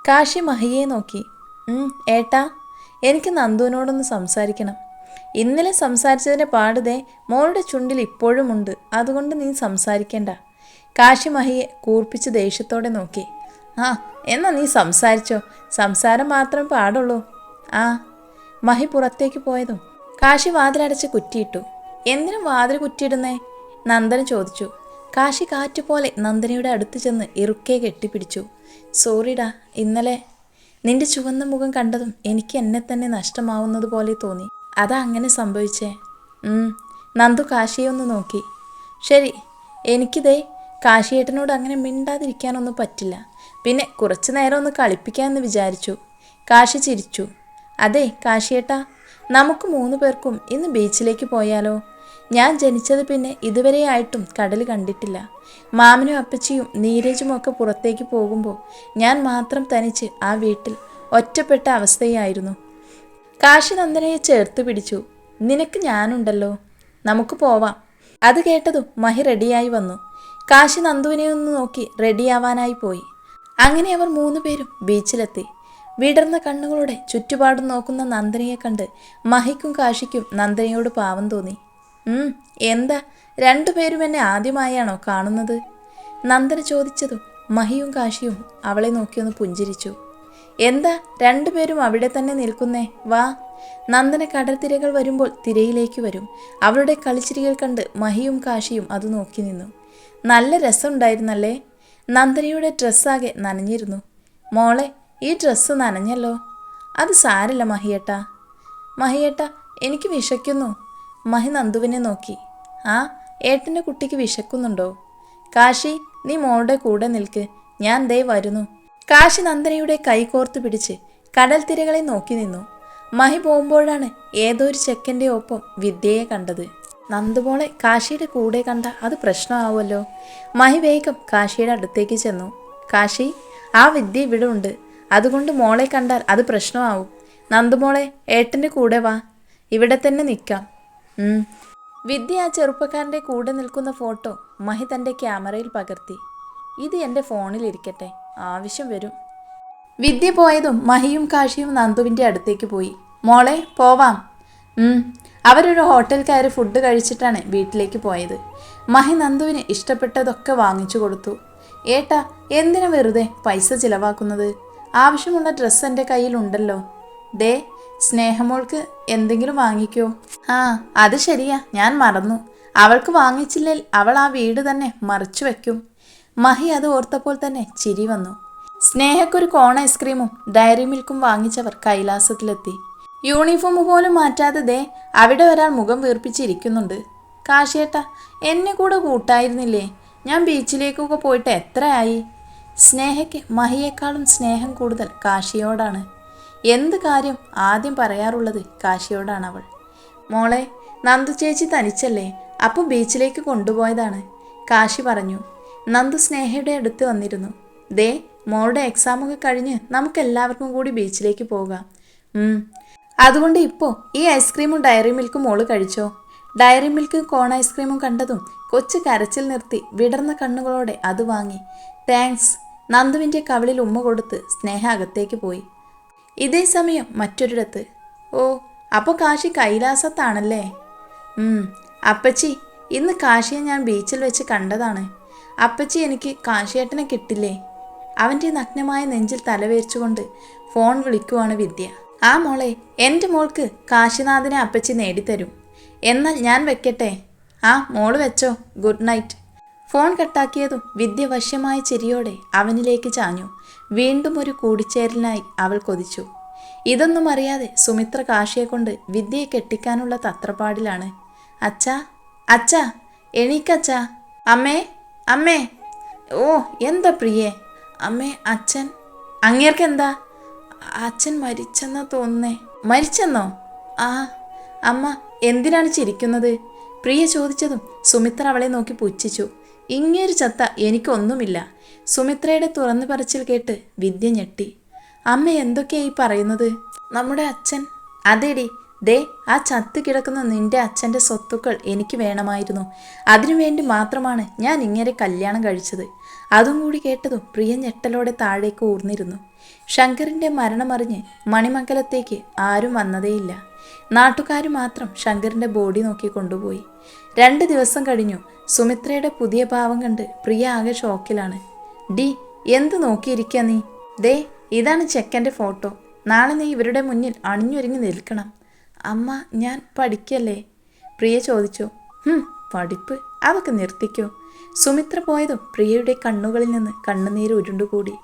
കാശി മഹിയെ നോക്കി. ഏട്ടാ, എനിക്ക് നന്ദുവിനോടൊന്ന് സംസാരിക്കണം. ഇന്നലെ സംസാരിച്ചതിൻ്റെ പാടുതേ മോളുടെ ചുണ്ടിൽ ഇപ്പോഴുമുണ്ട്. അതുകൊണ്ട് നീ സംസാരിക്കേണ്ട. കാശി മഹിയെ കൂർപ്പിച്ച് ദേഷ്യത്തോടെ നോക്കി. ആ, എന്നാ നീ സംസാരിച്ചോ. സംസാരം മാത്രം പാടുള്ളൂ. ആ. മഹി പുറത്തേക്ക് പോയതും കാശി വാതിലടച്ച് കുറ്റിയിട്ടു. എന്തിനും വാതിൽ കുറ്റിയിടുന്നേ? നന്ദന ചോദിച്ചു. കാശി കാറ്റുപോലെ നന്ദനയുടെ അടുത്ത് ചെന്ന് ഇറുക്കെ കെട്ടിപ്പിടിച്ചു. സോറിടാ, ഇന്നലെ നിന്റെ ചുവന്ന മുഖം കണ്ടതും എനിക്ക് എന്നെ തന്നെ നഷ്ടമാവുന്നത് പോലെ തോന്നി. അതാ അങ്ങനെ സംഭവിച്ചേ. നന്ദു കാശിയെ ഒന്ന് നോക്കി. ശരി, എനിക്കിതേ കാശിയേട്ടനോട് അങ്ങനെ മിണ്ടാതിരിക്കാനൊന്നും പറ്റില്ല. പിന്നെ കുറച്ചു നേരം ഒന്ന് കളിപ്പിക്കാമെന്ന് വിചാരിച്ചു. കാശി ചിരിച്ചു. അതെ കാശിയേട്ടാ, നമുക്ക് 3 പേർക്കും ഇന്ന് ബീച്ചിലേക്ക് പോയാലോ? ഞാൻ ജനിച്ചത് പിന്നെ ഇതുവരെയായിട്ടും കടൽ കണ്ടിട്ടില്ല. മാമനും അപ്പച്ചിയും നീരജും ഒക്കെ പുറത്തേക്ക് പോകുമ്പോൾ ഞാൻ മാത്രം തനിച്ച് ആ വീട്ടിൽ ഒറ്റപ്പെട്ട അവസ്ഥയായിരുന്നു. കാശി നന്ദനയെ ചേർത്ത് പിടിച്ചു. നിനക്ക് ഞാനുണ്ടല്ലോ, നമുക്ക് പോവാം. അത് കേട്ടതും മഹി റെഡിയായി വന്നു. കാശി നന്ദുവിനെ ഒന്ന് നോക്കി റെഡിയാവാനായി പോയി. അങ്ങനെ അവർ 3 പേരും ബീച്ചിലെത്തി. വിടർന്ന കണ്ണുകളോടെ ചുറ്റുപാടും നോക്കുന്ന നന്ദനയെ കണ്ട് മഹിക്കും കാശിക്കും നന്ദനയോട് പാവം തോന്നി. എന്താ, 2 പേരും എന്നെ ആദ്യമായാണോ കാണുന്നത്? നന്ദന ചോദിച്ചതും മഹിയും കാശിയും അവളെ നോക്കിയൊന്ന് പുഞ്ചിരിച്ചു. എന്താ 2 പേരും അവിടെ തന്നെ നിൽക്കുന്നേ? വാ. നന്ദന കടൽ തിരകൾ വരുമ്പോൾ തിരയിലേക്ക് വരും. അവളുടെ കളിച്ചിരികൾ കണ്ട് മഹിയും കാശിയും അത് നോക്കി നിന്നു. നല്ല രസമുണ്ടായിരുന്നല്ലേ? നന്ദനയുടെ ഡ്രസ്സാകെ നനഞ്ഞിരുന്നു. മോളെ, ഈ ഡ്രസ്സ് നനഞ്ഞല്ലോ. അത് സാരില്ല മഹിയേട്ടാ. മഹിയേട്ടാ, എനിക്ക് വിശക്കുന്നു. മഹി നന്ദുവിനെ നോക്കി. ആ, ഏട്ടൻ്റെ കുട്ടിക്ക് വിശക്കുന്നുണ്ടോ? കാശി, നീ മോളുടെ കൂടെ നിൽക്ക്, ഞാൻ ദേ വരുന്നു. കാശി നന്ദനയുടെ കൈ കോർത്തു പിടിച്ച് കടൽ തിരകളെ നോക്കി നിന്നു. മഹി പോകുമ്പോഴാണ് ഏതോ ഒരു ചെക്കൻ്റെ ഒപ്പം വിദ്യയെ കണ്ടത്. നന്ദുമോളെ കാശിയുടെ കൂടെ കണ്ട അത് പ്രശ്നമാവുമല്ലോ. മഹി വേഗം കാശിയുടെ അടുത്തേക്ക് ചെന്നു. കാശി, ആ വിദ്യ ഇവിടെ ഉണ്ട്. അതുകൊണ്ട് മോളെ കണ്ടാൽ അത് പ്രശ്നമാവും. നന്ദുമോളെ, ഏട്ടൻ്റെ കൂടെ വാ, ഇവിടെ തന്നെ നിൽക്കാം. വിദ്യ ആ ചെറുപ്പക്കാരൻ്റെ കൂടെ നിൽക്കുന്ന ഫോട്ടോ മഹി തൻ്റെ ക്യാമറയിൽ പകർത്തി. ഇത് എൻ്റെ ഫോണിലിരിക്കട്ടെ, ആവശ്യം വരും. വിദ്യ പോയതും മഹിയും കാശിയും നന്ദുവിൻ്റെ അടുത്തേക്ക് പോയി. മോളെ, പോവാം. അവരൊരു ഹോട്ടൽ കയറി ഫുഡ് കഴിച്ചിട്ടാണ് വീട്ടിലേക്ക് പോയത്. മഹി നന്ദുവിന് ഇഷ്ടപ്പെട്ടതൊക്കെ വാങ്ങിച്ചു കൊടുത്തു. ഏട്ടാ, എന്തിനാ വെറുതെ പൈസ ചിലവാക്കുന്നത്? ആവശ്യമുള്ള ഡ്രസ്സ് എൻ്റെ കയ്യിലുണ്ടല്ലോ. ദേ, സ്നേഹമോൾക്ക് എന്തെങ്കിലും വാങ്ങിക്കോ. ആ, അത് ശരിയാ, ഞാൻ മറന്നു. അവൾക്ക് വാങ്ങിച്ചില്ലേൽ അവൾ ആ വീട് തന്നെ മറിച്ചു വെക്കും. മഹി അത് ഓർത്തപ്പോൾ തന്നെ ചിരി വന്നു. സ്നേഹക്കൊരു കോൺ ഐസ്ക്രീമും ഡയറി മിൽക്കും വാങ്ങിച്ചവർ കൈലാസത്തിലെത്തി. യൂണിഫോം പോലും മാറ്റാതെ ദേ അവിടെ ഒരാൾ മുഖം വീർപ്പിച്ചിരിക്കുന്നുണ്ട്. കാശിയേട്ടാ, എന്നെ കൂടെ കൂട്ടായിരുന്നില്ലേ? ഞാൻ ബീച്ചിലേക്കൊക്കെ പോയിട്ട് എത്രയായി? സ്നേഹയ്ക്ക് മഹിയേക്കാളും സ്നേഹം കൂടുതൽ കാശിയോടാണ്. എന്ത് കാര്യം ആദ്യം പറയാറുള്ളത് കാശിയോടാണ് അവൾ. മോളെ, നന്ദു ചേച്ചി തനിച്ചല്ലേ, അപ്പോൾ ബീച്ചിലേക്ക് കൊണ്ടുപോയതാണ്, കാശി പറഞ്ഞു. നന്ദു സ്നേഹയുടെ അടുത്ത് വന്നിരുന്നു. ദേ, മോളുടെ എക്സാമൊക്കെ കഴിഞ്ഞ് നമുക്കെല്ലാവർക്കും കൂടി ബീച്ചിലേക്ക് പോകാം. അതുകൊണ്ട് ഇപ്പോൾ ഈ ഐസ്ക്രീമും ഡയറി മിൽക്കും മോള് കഴിച്ചോ. ഡയറി മിൽക്കും കോൺ ഐസ്ക്രീമും കണ്ടതും കൊച്ചു കരച്ചിൽ നിർത്തി വിടർന്ന കണ്ണുകളോടെ അത് വാങ്ങി. താങ്ക്സ്. നന്ദുവിൻ്റെ കവിളിൽ ഉമ്മ കൊടുത്ത് സ്നേഹ അകത്തേക്ക് പോയി. ഇതേ സമയം മറ്റൊരിടത്ത്. ഓ, അപ്പോൾ കാശി കൈലാസത്താണല്ലേ? അപ്പച്ചി, ഇന്ന് കാശിയെ ഞാൻ ബീച്ചിൽ വെച്ച് കണ്ടതാണ്. അപ്പച്ചി, എനിക്ക് കാശിയേട്ടനെ കിട്ടില്ലേ? അവൻ്റെ നഗ്നമായ നെഞ്ചിൽ തലവേച്ചുകൊണ്ട് ഫോൺ വിളിക്കുവാണ് വിദ്യ. ആ മോളെ, എൻ്റെ മോൾക്ക് കാശിനാഥിനെ അപ്പച്ചി നേടിത്തരും. എന്നാൽ ഞാൻ വെക്കട്ടെ? ആ, മോള് വെച്ചോ. Good night. ഫോൺ കട്ടാക്കിയതും വിദ്യ വശ്യമായ ചിരിയോടെ അവനിലേക്ക് ചാഞ്ഞു. വീണ്ടും ഒരു കൂടിച്ചേരലിനായി അവൾ കൊതിച്ചു. ഇതൊന്നും അറിയാതെ സുമിത്ര കാശിയെ കൊണ്ട് വിദ്യയെ കെട്ടിക്കാനുള്ള തത്രപ്പാടിലാണ്. അച്ഛാ, അച്ഛാ, എണീക്കച്ഛാ. അമ്മേ, അമ്മേ. ഓ, എന്താ പ്രിയേ? അമ്മേ, അച്ഛൻ. അങ്ങേർക്കെന്താ? അച്ഛൻ മരിച്ചെന്നാ തോന്നുന്നേ. മരിച്ചെന്നോ? ആ. അമ്മ എന്തിനാണ് ചിരിക്കുന്നത്? പ്രിയ ചോദിച്ചതും സുമിത്ര അവളെ നോക്കി പുച്ഛിച്ചു. ഇങ്ങേരു ചത്ത എനിക്കൊന്നുമില്ല. സുമിത്രയുടെ തുറന്നു പറച്ചിൽ കേട്ട് വിദ്യ ഞെട്ടി. അമ്മ എന്തൊക്കെയായി പറയുന്നത്? നമ്മുടെ അച്ഛൻ. അതെടി, ദേ, ആ ചത്തു കിടക്കുന്ന നിന്റെ അച്ഛൻ്റെ സ്വത്തുക്കൾ എനിക്ക് വേണമായിരുന്നു. അതിനുവേണ്ടി മാത്രമാണ് ഞാൻ ഇങ്ങനെ കല്യാണം കഴിച്ചത്. അതും കൂടി കേട്ടതും പ്രിയ ഞെട്ടലോടെ താഴേക്ക് ഊർന്നിരുന്നു. ശങ്കറിൻ്റെ മരണമറിഞ്ഞ് മണിമംഗലത്തേക്ക് ആരും വന്നതേയില്ല. നാട്ടുകാർ മാത്രം ശങ്കറിൻ്റെ ബോഡി നോക്കി കൊണ്ടുപോയി. 2 ദിവസം കഴിഞ്ഞു. സുമിത്രയുടെ പുതിയ ഭാവം കണ്ട് പ്രിയ ആകെ ഷോക്കിലാണ്. ഡി, എന്ത് നോക്കിയിരിക്കുക നീ? ദേ, ഇതാണ് ചെക്കൻ്റെ ഫോട്ടോ. നാളെ നീ ഇവരുടെ മുന്നിൽ അണിഞ്ഞൊരുങ്ങി നിൽക്കണം. അമ്മ, ഞാൻ പഠിക്കല്ലേ? പ്രിയ ചോദിച്ചു. പഠിപ്പ് അതൊക്കെ നിർത്തിക്കോ. സുമിത്ര പോയതും പ്രിയയുടെ കണ്ണുകളിൽ നിന്ന് കണ്ണുനീര് ഉരുണ്ടുകൂടി.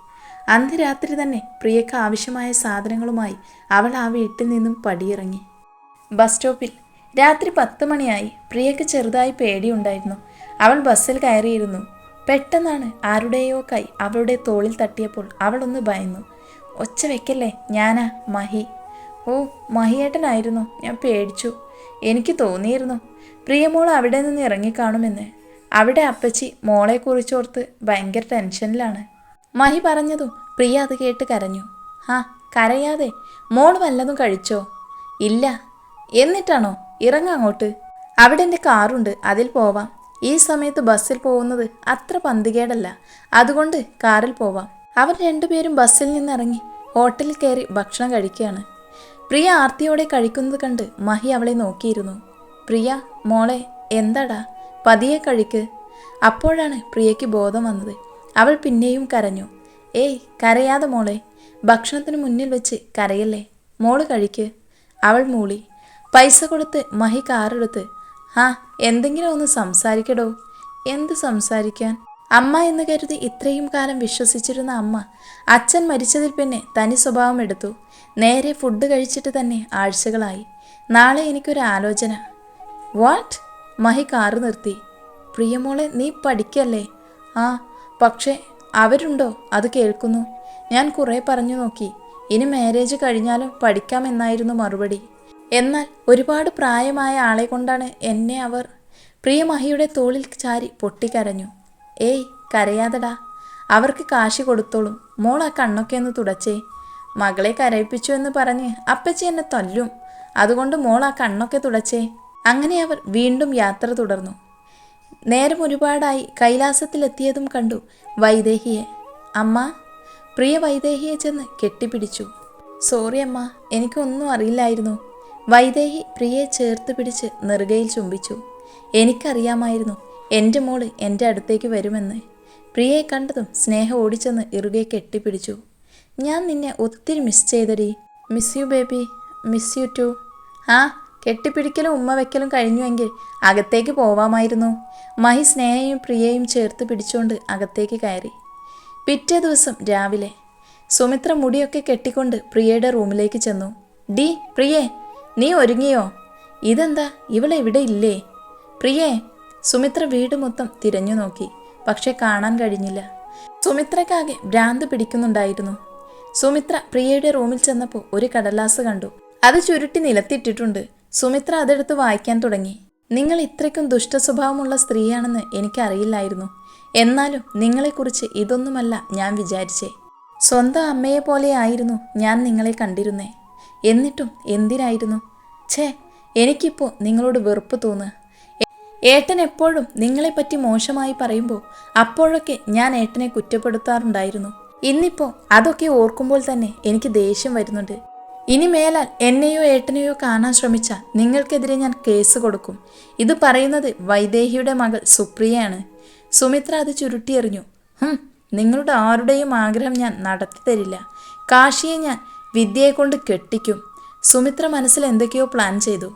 അന്ന് രാത്രി തന്നെ പ്രിയക്ക് ആവശ്യമായ സാധനങ്ങളുമായി അവൾ ആ വീട്ടിൽ നിന്നും പടിയിറങ്ങി. ബസ് സ്റ്റോപ്പിൽ രാത്രി 10 മണിയായി. പ്രിയക്ക് ചെറുതായി പേടിയുണ്ടായിരുന്നു. അവൾ ബസ്സിൽ കയറിയിരുന്നു. പെട്ടെന്നാണ് ആരുടെയോ കൈ അവളുടെ തോളിൽ തട്ടിയപ്പോൾ അവൾ ഒന്ന് ഭയന്നു. ഒച്ച വെക്കല്ലേ, ഞാനാ മഹി. ഓ, മഹിയേട്ടനായിരുന്നു. ഞാൻ പേടിച്ചു. എനിക്ക് തോന്നിയിരുന്നു പ്രിയമോൾ അവിടെ നിന്ന് ഇറങ്ങിക്കാണുമെന്ന്. അവിടെ അപ്പച്ചി മോളെക്കുറിച്ചോർത്ത് ഭയങ്കര ടെൻഷനിലാണ്. മഹി പറഞ്ഞതും പ്രിയ അത് കേട്ട് കരഞ്ഞു. കരയാതെ, മോൾ വല്ലതും കഴിച്ചോ? ഇല്ല. എന്നിട്ടാണോ? ഇറങ്ങങ്ങോട്ട്. അവിടെ എൻ്റെ കാറുണ്ട്, അതിൽ പോവാം. ഈ സമയത്ത് ബസ്സിൽ പോകുന്നത് അത്ര പന്തികേടല്ല, അതുകൊണ്ട് കാറിൽ പോവാം. അവർ രണ്ടുപേരും ബസ്സിൽ നിന്നിറങ്ങി ഹോട്ടലിൽ കയറി ഭക്ഷണം കഴിക്കുകയാണ്. പ്രിയ ആർത്തിയോടെ കഴിക്കുന്നത് കണ്ട് മഹി അവളെ നോക്കിയിരുന്നു. പ്രിയ, മോളെ, എന്താടാ? പതിയെ കഴിക്ക്. അപ്പോഴാണ് പ്രിയയ്ക്ക് ബോധം വന്നത്. അവൾ പിന്നെയും കരഞ്ഞു. ഏയ്, കരയാതെ മോളെ. ഭക്ഷണത്തിന് മുന്നിൽ വെച്ച് കരയല്ലേ. മോള് കഴിക്ക്. അവൾ മൂളി. പൈസ കൊടുത്ത് മഹി കാറെടുത്ത്. എന്തെങ്കിലും ഒന്ന് സംസാരിക്കടോ. എന്ത് സംസാരിക്കാൻ? അമ്മ എന്ന് കരുതി ഇത്രയും കാലം വിശ്വസിച്ചിരുന്ന അമ്മ അച്ഛൻ മരിച്ചതിൽ പിന്നെ തനി സ്വഭാവം എടുത്തു. നേരെ ഫുഡ് കഴിച്ചിട്ട് തന്നെ ആഴ്ചകളായി. നാളെ എനിക്കൊരു ആലോചന. വാട്ട്? മഹി കാറ് നിർത്തി. പ്രിയമോളെ, നീ പഠിക്കല്ലേ? പക്ഷേ അവരുണ്ടോ അത് കേൾക്കുന്നു? ഞാൻ കുറേ പറഞ്ഞു നോക്കി. ഇനി മാരേജ് കഴിഞ്ഞാലും പഠിക്കാമെന്നായിരുന്നു മറുപടി. എന്നാൽ ഒരുപാട് പ്രായമായ ആളെ കൊണ്ടാണ് എന്നെ അവർ. പ്രിയ മഹിയുടെ തോളിൽ ചാരി പൊട്ടിക്കരഞ്ഞു. ഏയ്, കരയാതടാ. അവർക്ക് കാശ് കൊടുത്തോളും. മോൾ ആ കണ്ണൊക്കെ ഒന്ന് തുടച്ചേ. മകളെ കരയിപ്പിച്ചു എന്ന് പറഞ്ഞ് അപ്പച്ചി എന്നെ തല്ലും. അതുകൊണ്ട് മോൾ ആ കണ്ണൊക്കെ തുടച്ചേ. അങ്ങനെ അവർ വീണ്ടും യാത്ര തുടർന്നു. നേരം ഒരുപാടായി. കൈലാസത്തിലെത്തിയതും കണ്ടു വൈദേഹിയെ. അമ്മ. പ്രിയ വൈദേഹിയെ ചെന്ന് കെട്ടിപ്പിടിച്ചു. സോറി അമ്മ, എനിക്കൊന്നും അറിയില്ലായിരുന്നു. വൈദേഹി പ്രിയയെ ചേർത്ത് പിടിച്ച് നെറുകയിൽ ചുംബിച്ചു. എനിക്കറിയാമായിരുന്നു എൻ്റെ മോള് എൻ്റെ അടുത്തേക്ക് വരുമെന്ന്. പ്രിയയെ കണ്ടതും സ്നേഹം ഓടിച്ചെന്ന് ഇറുകെ കെട്ടിപ്പിടിച്ചു. ഞാൻ നിന്നെ ഒത്തിരി മിസ് ചെയ്തടി. Miss you baby. Miss you too. കെട്ടിപ്പിടിക്കലും ഉമ്മ വെക്കലും കഴിഞ്ഞുവെങ്കിൽ അകത്തേക്ക് പോവാമായിരുന്നു. മഹി സ്നേഹയും പ്രിയയും ചേർത്ത് പിടിച്ചുകൊണ്ട് അകത്തേക്ക് കയറി. പിറ്റേ ദിവസം രാവിലെ സുമിത്ര മുടിയൊക്കെ കെട്ടിക്കൊണ്ട് പ്രിയയുടെ റൂമിലേക്ക് ചെന്നു. ഡി പ്രിയേ, നീ ഒരുങ്ങിയോ? ഇതെന്താ, ഇവളെവിടെ ഇല്ലേ? പ്രിയേ. സുമിത്ര വീട് മൊത്തം തിരഞ്ഞു നോക്കി. പക്ഷെ കാണാൻ കഴിഞ്ഞില്ല. സുമിത്രക്കാകെ ഭ്രാന്ത് പിടിക്കുന്നുണ്ടായിരുന്നു. സുമിത്ര പ്രിയയുടെ റൂമിൽ ചെന്നപ്പോൾ ഒരു കടലാസ് കണ്ടു. അത് ചുരുട്ടി നിലത്തിട്ടിട്ടുണ്ട്. സുമിത്ര അതെടുത്ത് വായിക്കാൻ തുടങ്ങി. നിങ്ങൾ ഇത്രയ്ക്കും ദുഷ്ടസ്വഭാവമുള്ള സ്ത്രീയാണെന്ന് എനിക്കറിയില്ലായിരുന്നു. എന്നാലും നിങ്ങളെക്കുറിച്ച് ഇതൊന്നുമല്ല ഞാൻ വിചാരിച്ചേ. സ്വന്തം അമ്മയെ പോലെയായിരുന്നു ഞാൻ നിങ്ങളെ കണ്ടിരുന്നേ. എന്നിട്ടും എന്തിനായിരുന്നു? എനിക്കിപ്പോൾ നിങ്ങളോട് വെറുപ്പ് തോന്നുക. ഏട്ടൻ എപ്പോഴും നിങ്ങളെപ്പറ്റി മോശമായി പറയുമ്പോൾ അപ്പോഴൊക്കെ ഞാൻ ഏട്ടനെ കുറ്റപ്പെടുത്താറുണ്ടായിരുന്നു. ഇന്നിപ്പോൾ അതൊക്കെ ഓർക്കുമ്പോൾ തന്നെ എനിക്ക് ദേഷ്യം വരുന്നുണ്ട്. ഇനി മേലാൽ എന്നെയോ ഏട്ടനെയോ കാണാൻ ശ്രമിച്ചാൽ നിങ്ങൾക്കെതിരെ ഞാൻ കേസ് കൊടുക്കും. ഇത് പറയുന്നത് വൈദേഹിയുടെ മകൾ സുപ്രിയയാണ്. സുമിത്ര അത് ചുരുട്ടിയെറിഞ്ഞു. നിങ്ങളുടെ ആരുടെയും ആഗ്രഹം ഞാൻ നടത്തി തരില്ല. കാശിയെ ഞാൻ വിദ്യയെ കൊണ്ട് കെട്ടിക്കും. സുമിത്ര മനസ്സിൽ എന്തൊക്കെയോ പ്ലാൻ ചെയ്തു.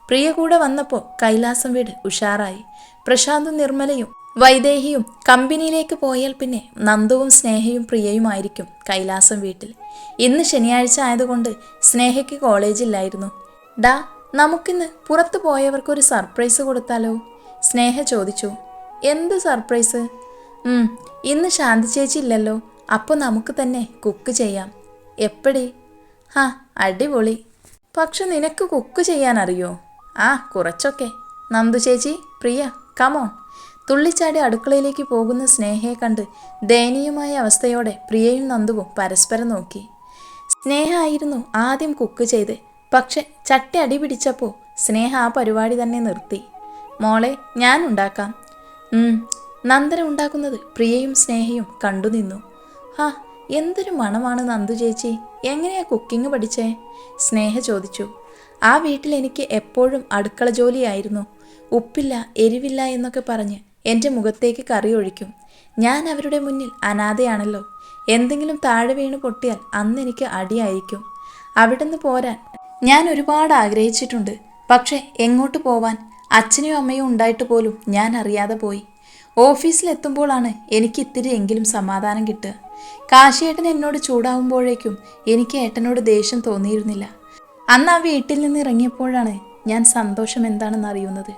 പ്രിയ കൂടെ വന്നപ്പോൾ കൈലാസം വീട് ഉഷാറായി. പ്രശാന്തും നിർമ്മലയും വൈദേഹിയും കമ്പനിയിലേക്ക് പോയാൽ പിന്നെ നന്ദുവും സ്നേഹയും പ്രിയയുമായിരിക്കും കൈലാസം വീട്ടിൽ. ഇന്ന് ശനിയാഴ്ച ആയതുകൊണ്ട് സ്നേഹയ്ക്ക് കോളേജില്ലായിരുന്നു. നമുക്കിന്ന് പുറത്തു പോയവർക്കൊരു സർപ്രൈസ് കൊടുത്താലോ? സ്നേഹ ചോദിച്ചു. എന്ത് സർപ്രൈസ്? ഇന്ന് ശാന്തി ചേച്ചി ഇല്ലല്ലോ, അപ്പോൾ നമുക്ക് തന്നെ കുക്ക് ചെയ്യാം. എപ്പടി? അടിപൊളി. പക്ഷെ നിനക്ക് കുക്ക് ചെയ്യാൻ അറിയോ? കുറച്ചൊക്കെ. നന്ദു ചേച്ചി, പ്രിയ, കമോൺ. തുള്ളിച്ചാടി അടുക്കളയിലേക്ക് പോകുന്ന സ്നേഹയെ കണ്ട് ദയനീയമായ അവസ്ഥയോടെ പ്രിയയും നന്ദുവും പരസ്പരം നോക്കി. സ്നേഹ ആയിരുന്നു ആദ്യം കുക്ക് ചെയ്ത് പക്ഷെ ചട്ടി അടി പിടിച്ചപ്പോൾ സ്നേഹ ആ പരിപാടി തന്നെ നിർത്തി. മോളെ ഞാൻ ഉണ്ടാക്കാം. നന്ദന ഉണ്ടാക്കുന്നത് പ്രിയയും സ്നേഹയും കണ്ടു നിന്നു. ഹാ, എന്തൊരു മണമാണ് നന്ദു ചേച്ചി, എങ്ങനെയാ കുക്കിംഗ് പഠിച്ചേ? സ്നേഹ ചോദിച്ചു. ആ വീട്ടിൽ എനിക്ക് എപ്പോഴും അടുക്കള ജോലിയായിരുന്നു. ഉപ്പില്ല എരിവില്ല എന്നൊക്കെ പറഞ്ഞ് എൻ്റെ മുഖത്തേക്ക് കറി ഒഴിക്കും. ഞാൻ അവരുടെ മുന്നിൽ അനാഥയാണല്ലോ. എന്തെങ്കിലും താഴെ വീണ് പൊട്ടിയാൽ അന്ന് എനിക്ക് അടിയായിരിക്കും. അവിടുന്ന് പോരാൻ ഞാൻ ഒരുപാട് ആഗ്രഹിച്ചിട്ടുണ്ട്. പക്ഷേ എങ്ങോട്ട് പോവാൻ? അച്ഛനും അമ്മയും ഉണ്ടായിട്ട് പോലും ഞാൻ അറിയാതെ പോയി. ഓഫീസിലെത്തുമ്പോഴാണ് എനിക്ക് ഇത്തിരി എങ്കിലും സമാധാനം കിട്ടുക. കാശിയേട്ടൻ എന്നോട് ചൂടാവുമ്പോഴേക്കും എനിക്ക് ഏട്ടനോട് ദേഷ്യം തോന്നിയിരുന്നില്ല. അന്ന് ആ വീട്ടിൽ നിന്ന് ഇറങ്ങിയപ്പോഴാണ് ഞാൻ സന്തോഷം എന്താണെന്ന് അറിയുന്നത്.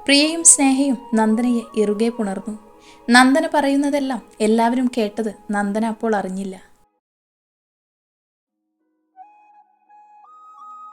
പ്രിയയും സ്നേഹയും നന്ദനയെ ഇറുകെ പുണർന്നു. നന്ദന പറയുന്നതെല്ലാം എല്ലാവരും കേട്ടത് നന്ദന അപ്പോൾ അറിഞ്ഞില്ല.